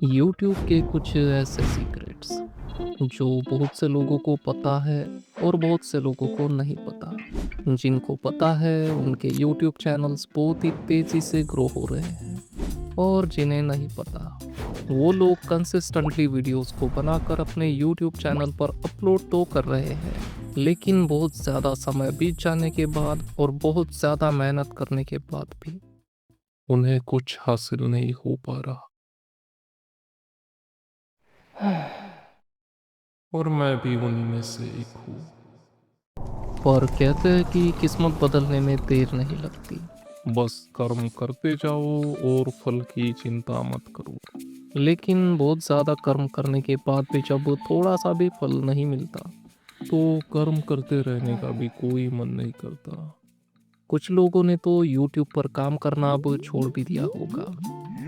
YouTube के कुछ ऐसे सीक्रेट्स जो बहुत से लोगों को पता है और बहुत से लोगों को नहीं पता। जिनको पता है उनके यूट्यूब चैनल्स बहुत ही तेज़ी से ग्रो हो रहे हैं, और जिन्हें नहीं पता वो लोग कंसिस्टेंटली वीडियोस को बनाकर अपने यूट्यूब चैनल पर अपलोड तो कर रहे हैं, लेकिन बहुत ज़्यादा समय बीत जाने के बाद और बहुत ज़्यादा मेहनत करने के बाद भी उन्हें कुछ हासिल नहीं हो पा रहा। और मैं भी उन्हीं में से एक हूँ। पर कहते हैं कि किस्मत बदलने में देर नहीं लगती। बस कर्म करते जाओ और फल की चिंता मत करो। लेकिन बहुत ज़्यादा कर्म करने के बाद भी जब थोड़ा सा भी फल नहीं मिलता, तो कर्म करते रहने का भी कोई मन नहीं करता। कुछ लोगों ने तो यूट्यूब पर काम करना अब छोड़ भी दिया होगा,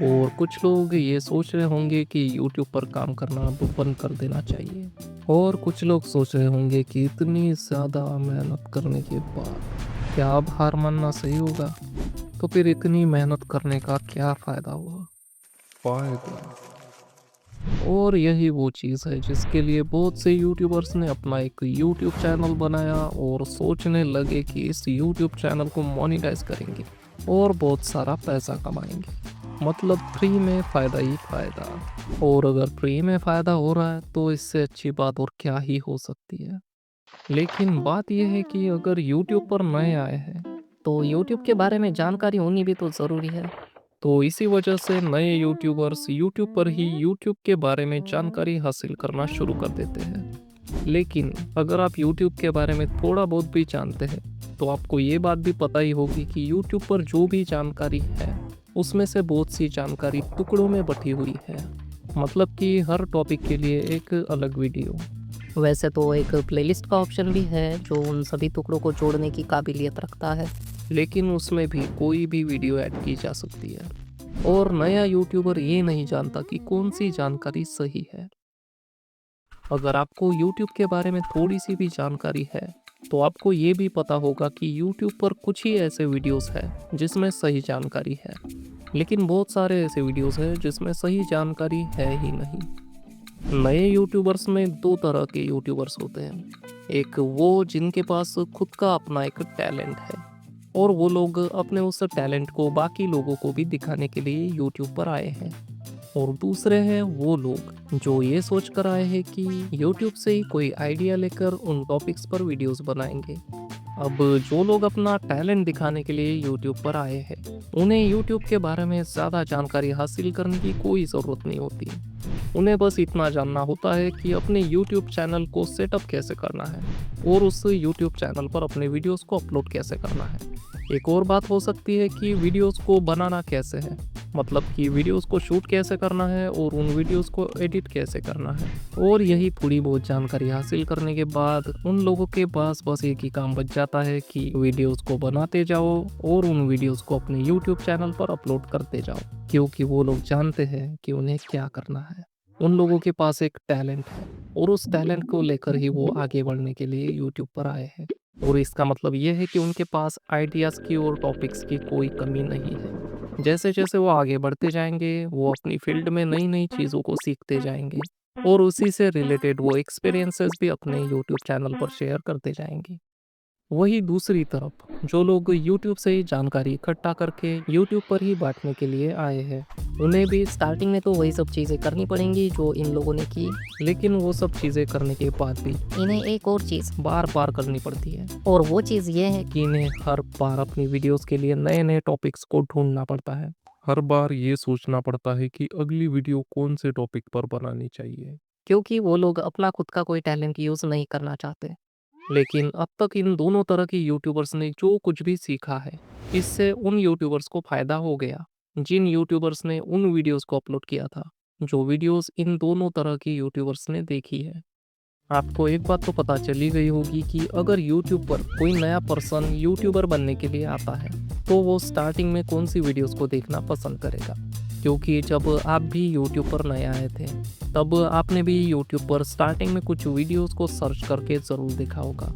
और कुछ लोग ये सोच रहे होंगे कि यूट्यूब पर काम करना अब बंद कर देना चाहिए, और कुछ लोग सोच रहे होंगे कि इतनी ज़्यादा मेहनत करने के बाद क्या अब हार मानना सही होगा। तो फिर इतनी मेहनत करने का क्या फ़ायदा हुआ। फायदा। और यही वो चीज़ है जिसके लिए बहुत से यूट्यूबर्स ने अपना एक यूट्यूब चैनल बनाया और सोचने लगे कि इस यूट्यूब चैनल को मोनेटाइज करेंगे और बहुत सारा पैसा कमाएंगे। मतलब फ्री में फ़ायदा ही फ़ायदा। और अगर फ्री में फ़ायदा हो रहा है तो इससे अच्छी बात और क्या ही हो सकती है। लेकिन बात यह है कि अगर यूट्यूब पर नए आए हैं तो यूट्यूब के बारे में जानकारी होनी भी तो ज़रूरी है। तो इसी वजह से नए यूट्यूबर्स यूट्यूब पर ही यूट्यूब के बारे में जानकारी हासिल करना शुरू कर देते हैं। लेकिन अगर आप यूट्यूब के बारे में थोड़ा बहुत भी जानते हैं तो आपको ये बात भी पता ही होगी कि यूट्यूब पर जो भी जानकारी है उसमें से बहुत सी जानकारी टुकड़ों में बटी हुई है। मतलब कि हर टॉपिक के लिए एक अलग वीडियो। वैसे तो एक प्लेलिस्ट का ऑप्शन भी है जो उन सभी टुकड़ों को जोड़ने की काबिलियत रखता है। लेकिन उसमें भी कोई भी वीडियो ऐड की जा सकती है, और नया यूट्यूबर ये नहीं जानता कि कौन सी जानकारी सही है। अगर आपको यूट्यूब के बारे में थोड़ी सी भी जानकारी है तो आपको ये भी पता होगा कि यूट्यूब पर कुछ ही ऐसे वीडियोस हैं जिसमें सही जानकारी है, लेकिन बहुत सारे ऐसे वीडियोस हैं जिसमें सही जानकारी है ही नहीं। नए यूट्यूबर्स में दो तरह के यूट्यूबर्स होते हैं। एक वो जिनके पास खुद का अपना एक टैलेंट है, और वो लोग अपने उस टैलेंट को बाकी लोगों को भी दिखाने के लिए यूट्यूब पर आए हैं। और दूसरे हैं वो लोग जो ये सोच कर आए हैं कि यूट्यूब से ही कोई आइडिया लेकर उन टॉपिक्स पर वीडियोस बनाएंगे। अब जो लोग अपना टैलेंट दिखाने के लिए यूट्यूब पर आए हैं उन्हें यूट्यूब के बारे में ज़्यादा जानकारी हासिल करने की कोई ज़रूरत नहीं होती। उन्हें बस इतना जानना होता है कि अपने यूट्यूब चैनल को सेटअप कैसे करना है और उस यूट्यूब चैनल पर अपने वीडियोस को अपलोड कैसे करना है। एक और बात हो सकती है कि वीडियोस को बनाना कैसे है, मतलब कि वीडियोस को शूट कैसे करना है और उन वीडियोस को एडिट कैसे करना है। और यही थोड़ी बहुत जानकारी हासिल करने के बाद उन लोगों के पास बस एक ही काम बच जाता है कि वीडियोस को बनाते जाओ और उन वीडियोस को अपने यूट्यूब चैनल पर अपलोड करते जाओ, क्योंकि वो लोग जानते हैं कि उन्हें क्या करना है। उन लोगों के पास एक टैलेंट है और उस टैलेंट को लेकर ही वो आगे बढ़ने के लिए यूट्यूब पर आए हैं। और इसका मतलब ये है कि उनके पास आइडियाज़ की और टॉपिक्स की कोई कमी नहीं है। जैसे जैसे वो आगे बढ़ते जाएंगे वो अपनी फील्ड में नई नई चीज़ों को सीखते जाएंगे, और उसी से रिलेटेड वो एक्सपीरियंसेस भी अपने यूट्यूब चैनल पर शेयर करते जाएंगे। वही दूसरी तरफ जो लोग यूट्यूब से ही जानकारी इकट्ठा करके यूट्यूब पर ही बांटने के लिए आए हैं उन्हें भी स्टार्टिंग में तो वही सब चीज़ें करनी पड़ेंगी जो इन लोगों ने की। लेकिन वो सब चीज़ें करने के बाद भी इन्हें एक और चीज़, बार बार करनी पड़ती है और वो चीज़ ये है कि इन्हें हर बार अपनी वीडियोस के लिए नए नए टॉपिक्स को ढूंढना पड़ता है। हर बार ये सोचना पड़ता है कि अगली वीडियो कौन से टॉपिक पर बनानी चाहिए। क्योंकि वो लोग अपना खुद का कोई टैलेंट यूज़ नहीं करना चाहते। लेकिन अब तक इन दोनों तरह के यूट्यूबर्स ने जो कुछ भी सीखा है इससे उन यूट्यूबर्स को फ़ायदा हो गया जिन यूट्यूबर्स ने उन वीडियोस को अपलोड किया था, जो वीडियोस इन दोनों तरह की यूट्यूबर्स ने देखी है। आपको एक बात तो पता चली गई होगी कि अगर यूट्यूब पर कोई नया पर्सन यूट्यूबर बनने के लिए आता है तो वो स्टार्टिंग में कौन सी वीडियोस को देखना पसंद करेगा। क्योंकि जब आप भी यूट्यूब पर नए आए थे तब आपने भी यूट्यूब पर स्टार्टिंग में कुछ वीडियोस को सर्च करके ज़रूर देखा होगा,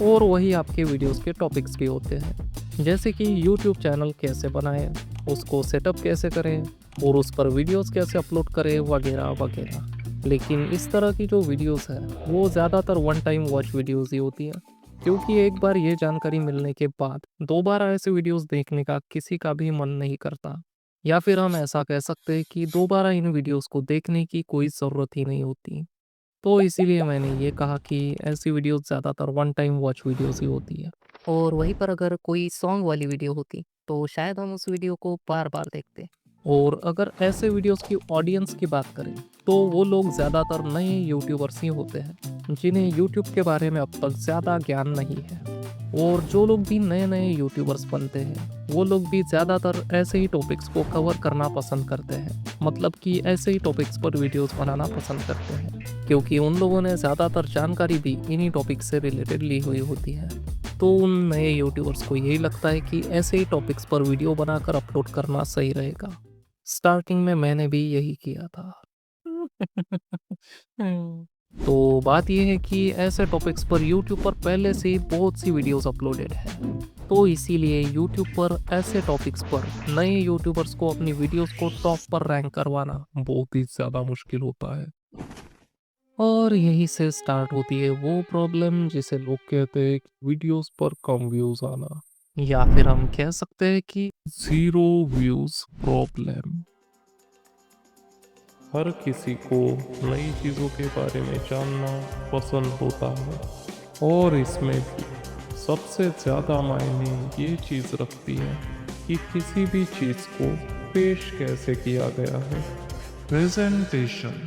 और वही आपके वीडियोस के टॉपिक्स भी होते हैं। जैसे कि यूट्यूब चैनल कैसे बनाएं, उसको सेटअप कैसे करें और उस पर वीडियोस कैसे अपलोड करें वगैरह वगैरह। लेकिन इस तरह की जो वीडियोस है वो ज़्यादातर वन टाइम वॉच वीडियोस ही होती हैं, क्योंकि एक बार ये जानकारी मिलने के बाद दोबारा ऐसे वीडियोस देखने का किसी का भी मन नहीं करता। या फिर हम ऐसा कह सकते हैं कि दोबारा इन वीडियोस को देखने की कोई ज़रूरत ही नहीं होती। तो इसीलिए मैंने ये कहा कि ऐसी वीडियोस ज़्यादातर वन टाइम वॉच वीडियोस ही होती है। और वहीं पर अगर कोई सॉन्ग वाली वीडियो होती, तो शायद हम उस वीडियो को बार-बार देखते। और अगर ऐसे वीडियोस की ऑडियंस की बात करें, तो वो लोग ज़्यादातर नए यूट्यूबर्स ही होते हैं, जिन्हें यूट्यूब के बारे में अब तक ज़्यादा ज्ञान नहीं है। और जो लोग भी नए-नए यूट्यूबर्स बनते हैं, वो लोग भी ज़्यादातर ऐसे ही टॉपिक्स को कवर करना पसंद करते हैं। मतलब कि ऐसे ही टॉपिक्स पर वीडियोस बनाना पसंद करते हैं, क्योंकि उन लोगों ने ज़्यादातर जानकारी भी इन्हीं टॉपिक्स से रिलेटेड ली हुई होती है। तो उन नए यूट्यूबर्स को यही लगता है कि ऐसे ही टॉपिक्स पर वीडियो बनाकर अपलोड करना सही रहेगा। स्टार्टिंग में मैंने भी यही किया था। तो बात ये है कि ऐसे टॉपिक्स पर यूट्यूब पर पहले से ही बहुत सी वीडियोस अपलोडेड है। तो इसीलिए यूट्यूब पर ऐसे टॉपिक्स पर नए यूट्यूबर्स को अपनी वीडियोस को टॉप पर रैंक करवाना बहुत ही ज़्यादा मुश्किल होता है। और यही से स्टार्ट होती है वो प्रॉब्लम जिसे लोग कहते हैं कि वीडियोस पर कम व्यूज आना, या फिर हम कह सकते हैं कि ज़ीरो व्यूज प्रॉब्लम। हर किसी को नई चीज़ों के बारे में जानना पसंद होता है, और इसमें भी सबसे ज़्यादा मायने ये चीज़ रखती है कि किसी भी चीज़ को पेश कैसे किया गया है। प्रेजेंटेशन